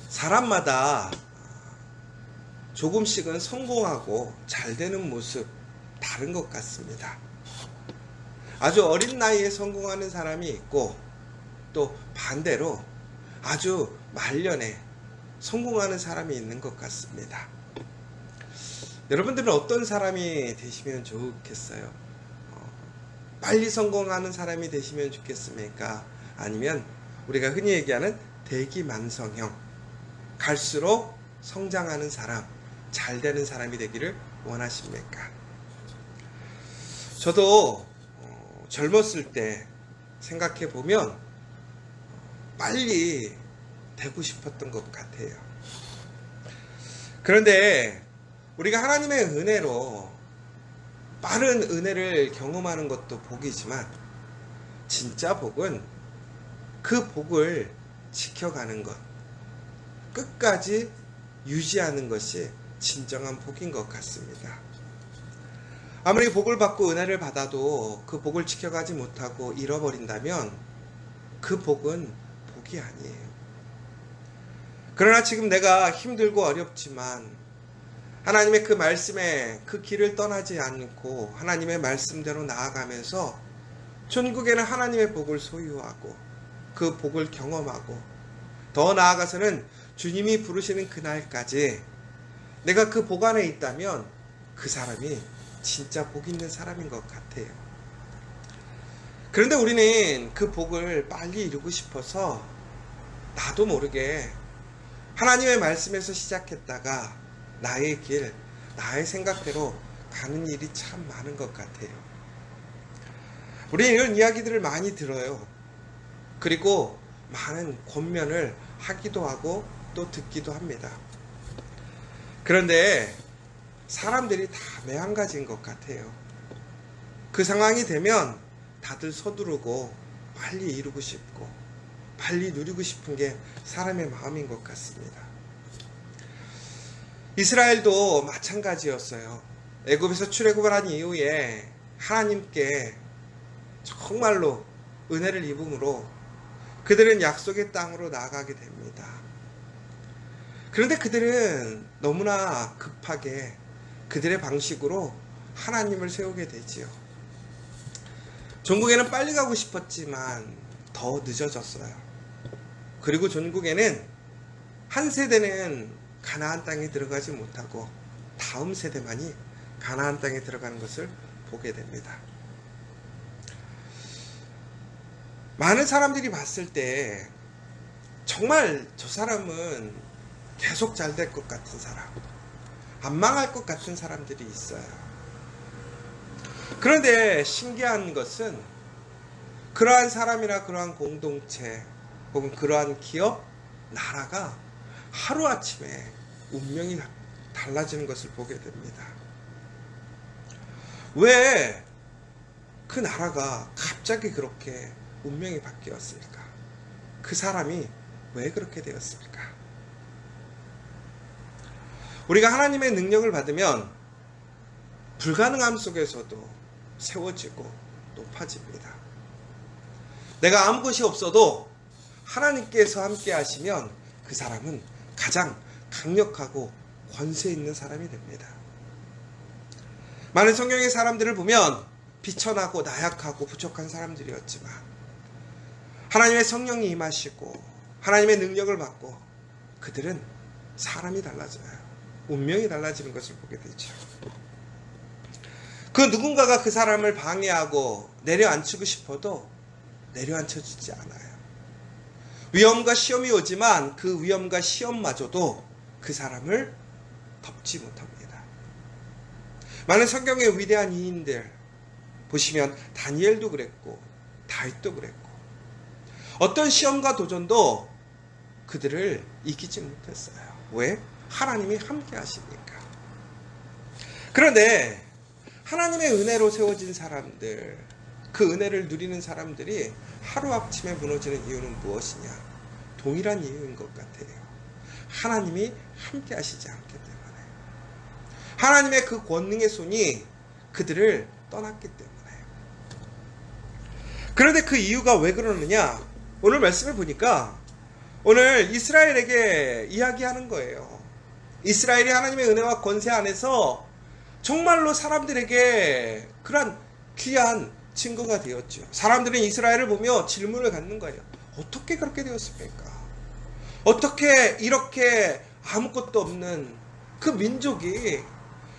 사람마다 조금씩은 성공하고 잘 되는 모습 다른 것 같습니다. 아주 어린 나이에 성공하는 사람이 있고 또 반대로 아주 말년에 성공하는 사람이 있는 것 같습니다. 여러분들은 어떤 사람이 되시면 좋겠어요? 빨리 성공하는 사람이 되시면 좋겠습니까? 아니면 우리가 흔히 얘기하는 대기만성형, 갈수록 성장하는 사람, 잘 되는 사람이 되기를 원하십니까? 저도 젊었을 때 생각해 보면 빨리 되고 싶었던 것 같아요. 그런데 우리가 하나님의 은혜로 빠른 은혜를 경험하는 것도 복이지만 진짜 복은 그 복을 지켜가는 것, 끝까지 유지하는 것이 진정한 복인 것 같습니다. 아무리 복을 받고 은혜를 받아도 그 복을 지켜가지 못하고 잃어버린다면 그 복은 복이 아니에요. 그러나 지금 내가 힘들고 어렵지만 하나님의 그 말씀에 그 길을 떠나지 않고 하나님의 말씀대로 나아가면서 천국에는 하나님의 복을 소유하고 그 복을 경험하고 더 나아가서는 주님이 부르시는 그날까지 내가 그 복 안에 있다면 그 사람이 진짜 복 있는 사람인 것 같아요. 그런데 우리는 그 복을 빨리 이루고 싶어서 나도 모르게 하나님의 말씀에서 시작했다가 나의 길, 나의 생각대로 가는 일이 참 많은 것 같아요. 우리는 이런 이야기들을 많이 들어요. 그리고 많은 권면을 하기도 하고 또 듣기도 합니다. 그런데 사람들이 다 매한가지인 것 같아요. 그 상황이 되면 다들 서두르고 빨리 이루고 싶고 빨리 누리고 싶은 게 사람의 마음인 것 같습니다. 이스라엘도 마찬가지였어요. 애굽에서 출애굽을 한 이후에 하나님께 정말로 은혜를 입음으로 그들은 약속의 땅으로 나아가게 됩니다. 그런데 그들은 너무나 급하게 그들의 방식으로 하나님을 세우게 되지요. 종국에는 빨리 가고 싶었지만 더 늦어졌어요. 그리고 종국에는 한 세대는 가나안 땅에 들어가지 못하고 다음 세대만이 가나안 땅에 들어가는 것을 보게 됩니다. 많은 사람들이 봤을 때 정말 저 사람은 계속 잘 될 것 같은 사람, 안 망할 것 같은 사람들이 있어요. 그런데 신기한 것은 그러한 사람이나 그러한 공동체 혹은 그러한 기업, 나라가 하루아침에 운명이 달라지는 것을 보게 됩니다. 왜 그 나라가 갑자기 그렇게 운명이 바뀌었을까? 그 사람이 왜 그렇게 되었을까? 우리가 하나님의 능력을 받으면 불가능함 속에서도 세워지고 높아집니다. 내가 아무 것이 없어도 하나님께서 함께 하시면 그 사람은 가장 강력하고 권세 있는 사람이 됩니다. 많은 성경의 사람들을 보면 비천하고 나약하고 부족한 사람들이었지만 하나님의 성령이 임하시고 하나님의 능력을 받고 그들은 사람이 달라져요. 운명이 달라지는 것을 보게 되죠. 그 누군가가 그 사람을 방해하고 내려앉히고 싶어도 내려앉혀지지 않아요. 위험과 시험이 오지만 그 위험과 시험마저도 그 사람을 덮지 못합니다. 많은 성경의 위대한 이인들 보시면 다니엘도 그랬고 다윗도 그랬고 어떤 시험과 도전도 그들을 이기지 못했어요. 왜? 하나님이 함께 하시니까. 그런데 하나님의 은혜로 세워진 사람들, 그 은혜를 누리는 사람들이 하루아침에 무너지는 이유는 무엇이냐? 동일한 이유인 것 같아요. 하나님이 함께 하시지 않기 때문에. 하나님의 그 권능의 손이 그들을 떠났기 때문에. 그런데 그 이유가 왜 그러느냐? 오늘 말씀을 보니까 오늘 이스라엘에게 이야기하는 거예요. 이스라엘이 하나님의 은혜와 권세 안에서 정말로 사람들에게 그런 귀한 증거가 되었죠. 사람들은 이스라엘을 보며 질문을 갖는 거예요. 어떻게 그렇게 되었습니까? 어떻게 이렇게 아무것도 없는 그 민족이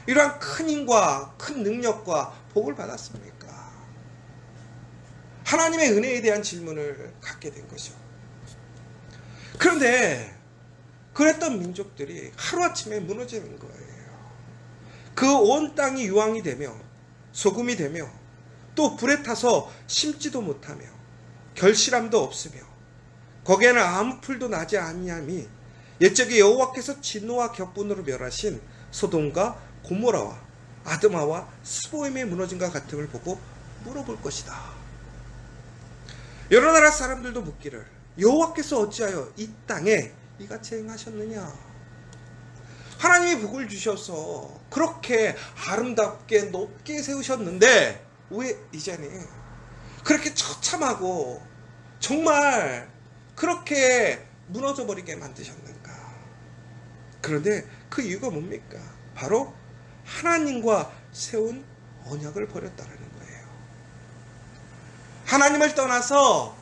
이러한 큰 힘과 큰 능력과 복을 받았습니까? 하나님의 은혜에 대한 질문을 갖게 된 거죠. 그런데 그랬던 민족들이 하루아침에 무너지는 거예요. 그 온 땅이 유황이 되며 소금이 되며 또 불에 타서 심지도 못하며 결실함도 없으며 거기에는 아무 풀도 나지 아니함이 옛적에 여호와께서 진노와 격분으로 멸하신 소돔과 고모라와 아드마와 스보임의 무너짐과 같음을 보고 물어볼 것이다. 여러 나라 사람들도 묻기를 여호와께서 어찌하여 이 땅에 이같이 행하셨느냐. 하나님이 복을 주셔서 그렇게 아름답게 높게 세우셨는데 왜 이제는 그렇게 처참하고 정말 그렇게 무너져 버리게 만드셨는가. 그런데 그 이유가 뭡니까? 바로 하나님과 세운 언약을 버렸다는 거예요. 하나님을 떠나서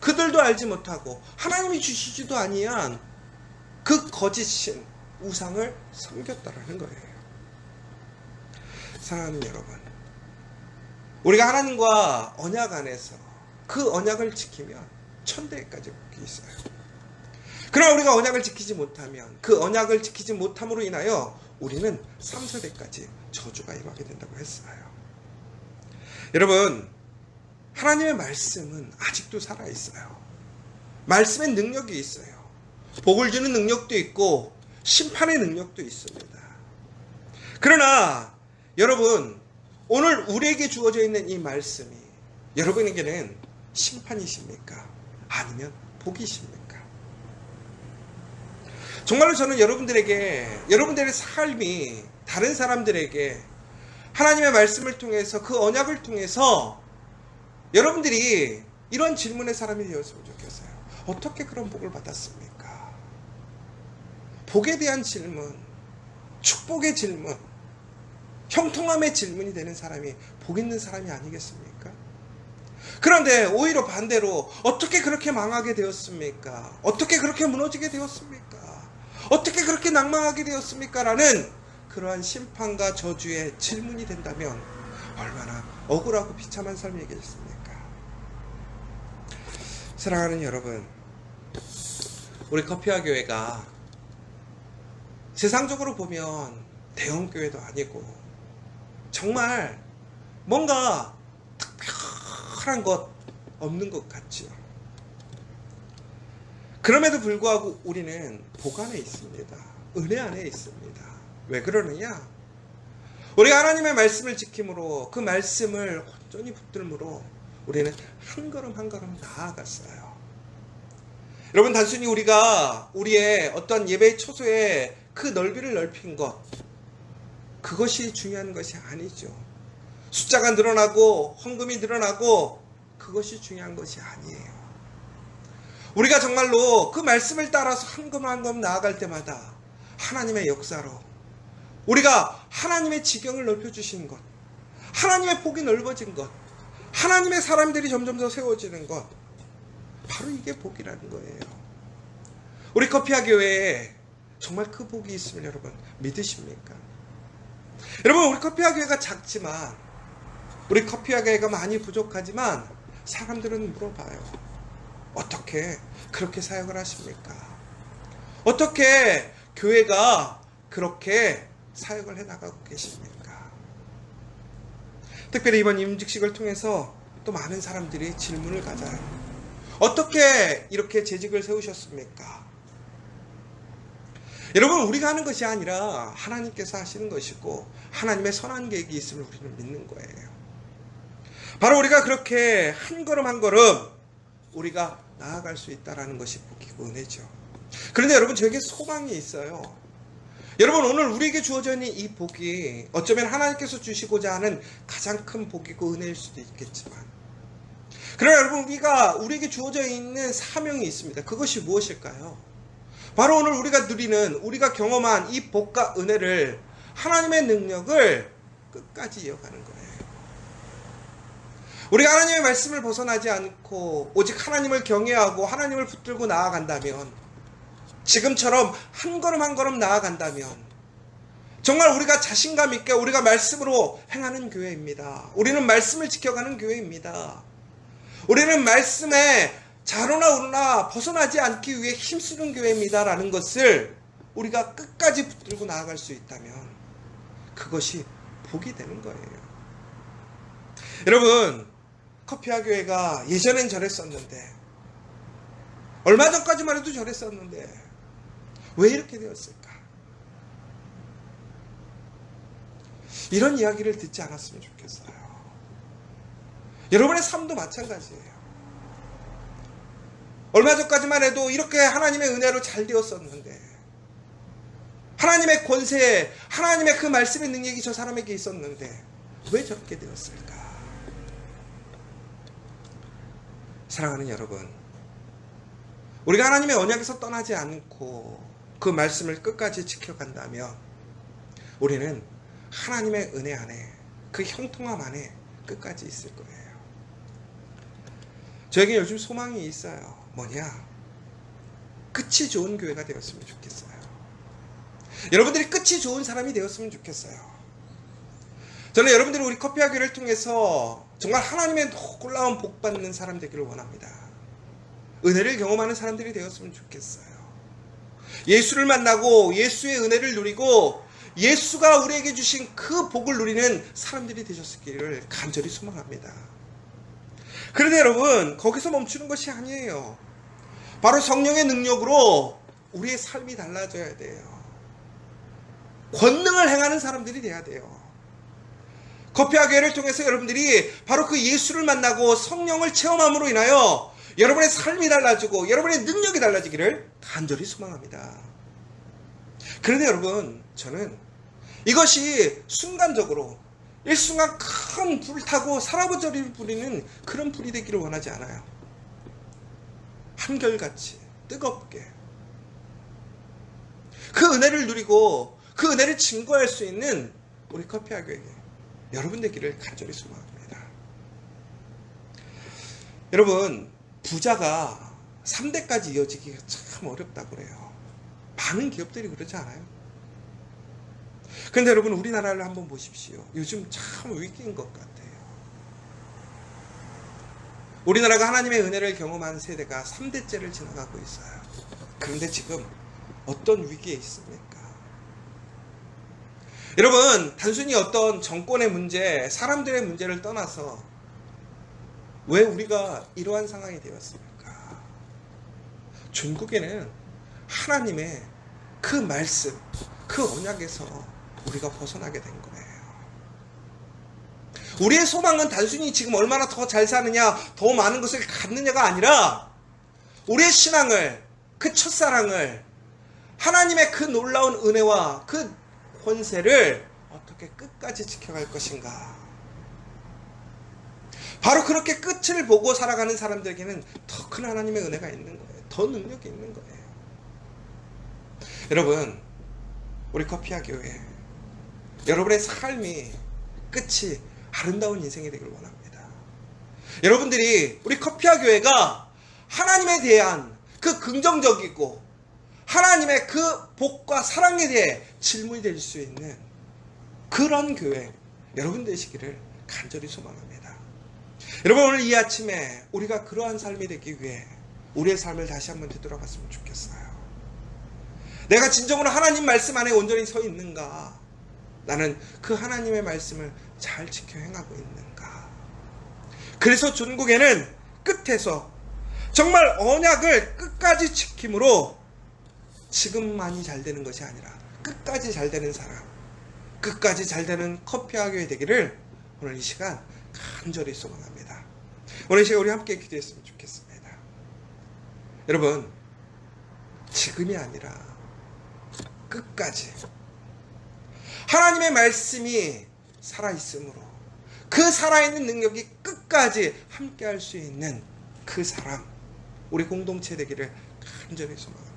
그들도 알지 못하고 하나님이 주시지도 아니한 그 거짓신 우상을 섬겼다라는 거예요. 사랑하는 여러분, 우리가 하나님과 언약 안에서 그 언약을 지키면 천대까지 복이 있어요. 그러나 우리가 언약을 지키지 못하면 그 언약을 지키지 못함으로 인하여 우리는 3세대까지 저주가 임하게 된다고 했어요. 여러분, 하나님의 말씀은 아직도 살아있어요. 말씀의 능력이 있어요. 복을 주는 능력도 있고 심판의 능력도 있습니다. 그러나 여러분, 오늘 우리에게 주어져 있는 이 말씀이 여러분에게는 심판이십니까? 아니면 복이십니까? 정말로 저는 여러분들의 삶이 다른 사람들에게 하나님의 말씀을 통해서 그 언약을 통해서 여러분들이 이런 질문의 사람이 되었으면 좋겠어요. 어떻게 그런 복을 받았습니까? 복에 대한 질문, 축복의 질문, 형통함의 질문이 되는 사람이 복 있는 사람이 아니겠습니까? 그런데 오히려 반대로 어떻게 그렇게 망하게 되었습니까? 어떻게 그렇게 무너지게 되었습니까? 어떻게 그렇게 낭망하게 되었습니까? 라는 그러한 심판과 저주의 질문이 된다면 얼마나 억울하고 비참한 삶이겠습니까? 사랑하는 여러분, 우리 커피와 교회가 세상적으로 보면 대형교회도 아니고 정말 뭔가 특별한 것 없는 것 같지요. 그럼에도 불구하고 우리는 복 안에 있습니다. 은혜 안에 있습니다. 왜 그러느냐? 우리가 하나님의 말씀을 지킴으로 그 말씀을 온전히 붙들므로 우리는 한 걸음 한 걸음 나아갔어요. 여러분, 단순히 우리가 우리의 어떤 예배의 초소에 그 넓이를 넓힌 것, 그것이 중요한 것이 아니죠. 숫자가 늘어나고 헌금이 늘어나고 그것이 중요한 것이 아니에요. 우리가 정말로 그 말씀을 따라서 한 걸음 한 걸음 나아갈 때마다 하나님의 역사로 우리가 하나님의 지경을 넓혀주신 것, 하나님의 폭이 넓어진 것, 하나님의 사람들이 점점 더 세워지는 것, 바로 이게 복이라는 거예요. 우리 커피와 교회에 정말 그 복이 있음을 여러분 믿으십니까? 여러분, 우리 커피와 교회가 작지만, 우리 커피와 교회가 많이 부족하지만 사람들은 물어봐요. 어떻게 그렇게 사역을 하십니까? 어떻게 교회가 그렇게 사역을 해나가고 계십니까? 특별히 이번 임직식을 통해서 또 많은 사람들이 질문을 가져요. 어떻게 이렇게 재직을 세우셨습니까? 여러분, 우리가 하는 것이 아니라 하나님께서 하시는 것이고 하나님의 선한 계획이 있음을 우리는 믿는 거예요. 바로 우리가 그렇게 한 걸음 한 걸음 우리가 나아갈 수 있다는 것이 복이고 은혜죠. 그런데 여러분, 저에게 소망이 있어요. 여러분, 오늘 우리에게 주어져 있는 이 복이 어쩌면 하나님께서 주시고자 하는 가장 큰 복이고 은혜일 수도 있겠지만, 그러나 여러분, 우리에게 주어져 있는 사명이 있습니다. 그것이 무엇일까요? 바로 오늘 우리가 경험한 이 복과 은혜를, 하나님의 능력을 끝까지 이어가는 거예요. 우리가 하나님의 말씀을 벗어나지 않고 오직 하나님을 경외하고 하나님을 붙들고 나아간다면, 지금처럼 한 걸음 한 걸음 나아간다면, 정말 우리가 자신감 있게 우리가 말씀으로 행하는 교회입니다. 우리는 말씀을 지켜가는 교회입니다. 우리는 말씀에 자로나 우로나 벗어나지 않기 위해 힘쓰는 교회입니다 라는 것을 우리가 끝까지 붙들고 나아갈 수 있다면 그것이 복이 되는 거예요. 여러분, 커피와 교회가 예전엔 저랬었는데, 얼마 전까지만 해도 저랬었는데 왜 이렇게 되었을까? 이런 이야기를 듣지 않았으면 좋겠어요. 여러분의 삶도 마찬가지예요. 얼마 전까지만 해도 이렇게 하나님의 은혜로 잘 되었었는데, 하나님의 권세, 하나님의 그 말씀의 능력이 저 사람에게 있었는데 왜 저렇게 되었을까? 사랑하는 여러분, 우리가 하나님의 언약에서 떠나지 않고 그 말씀을 끝까지 지켜간다면 우리는 하나님의 은혜 안에, 그 형통함 안에 끝까지 있을 거예요. 저에게 요즘 소망이 있어요. 뭐냐? 끝이 좋은 교회가 되었으면 좋겠어요. 여러분들이 끝이 좋은 사람이 되었으면 좋겠어요. 저는 여러분들이 우리 커피와 교회를 통해서 정말 하나님의 놀라운 복 받는 사람 되기를 원합니다. 은혜를 경험하는 사람들이 되었으면 좋겠어요. 예수를 만나고 예수의 은혜를 누리고 예수가 우리에게 주신 그 복을 누리는 사람들이 되셨기를 간절히 소망합니다. 그런데 여러분, 거기서 멈추는 것이 아니에요. 바로 성령의 능력으로 우리의 삶이 달라져야 돼요. 권능을 행하는 사람들이 돼야 돼요. 커피와 교회를 통해서 여러분들이 바로 그 예수를 만나고 성령을 체험함으로 인하여 여러분의 삶이 달라지고 여러분의 능력이 달라지기를 간절히 소망합니다. 그런데 여러분, 저는 이것이 순간적으로 일순간 큰 불 타고 사라버저리 부리는 그런 불이 되기를 원하지 않아요. 한결같이 뜨겁게 그 은혜를 누리고 그 은혜를 증거할 수 있는 우리 커피와 교회 여러분 되기를 간절히 소망합니다. 여러분, 부자가 3대까지 이어지기가 참 어렵다고 그래요. 많은 기업들이 그러지 않아요? 그런데 여러분, 우리나라를 한번 보십시오. 요즘 참 위기인 것 같아요. 우리나라가 하나님의 은혜를 경험한 세대가 3대째를 지나가고 있어요. 그런데 지금 어떤 위기에 있습니까? 여러분, 단순히 어떤 정권의 문제, 사람들의 문제를 떠나서 왜 우리가 이러한 상황이 되었습니까? 중국에는 하나님의 그 말씀, 그 언약에서 우리가 벗어나게 된 거예요. 우리의 소망은 단순히 지금 얼마나 더 잘 사느냐, 더 많은 것을 갖느냐가 아니라 우리의 신앙을, 그 첫사랑을, 하나님의 그 놀라운 은혜와 그 권세를 어떻게 끝까지 지켜갈 것인가. 바로 그렇게 끝을 보고 살아가는 사람들에게는 더 큰 하나님의 은혜가 있는 거예요. 더 능력이 있는 거예요. 여러분, 우리 커피와 교회, 여러분의 삶이 끝이 아름다운 인생이 되기를 원합니다. 여러분들이 우리 커피와 교회가 하나님에 대한 그 긍정적이고 하나님의 그 복과 사랑에 대해 질문이 될 수 있는 그런 교회 여러분 되시기를 간절히 소망합니다. 여러분, 오늘 이 아침에 우리가 그러한 삶이 되기 위해 우리의 삶을 다시 한번 되돌아봤으면 좋겠어요. 내가 진정으로 하나님 말씀 안에 온전히 서 있는가? 나는 그 하나님의 말씀을 잘 지켜 행하고 있는가? 그래서 중국에는 끝에서 정말 언약을 끝까지 지킴으로 지금만이 잘 되는 것이 아니라 끝까지 잘 되는 사람, 끝까지 잘 되는 커피와 교회 되기를 오늘 이 시간 간절히 소망합니다. 오늘 이 시간 우리 함께 기도했으면 좋겠습니다. 여러분, 지금이 아니라 끝까지 하나님의 말씀이 살아있으므로 그 살아있는 능력이 끝까지 함께 할 수 있는 그 사람, 우리 공동체 되기를 간절히 소망합니다.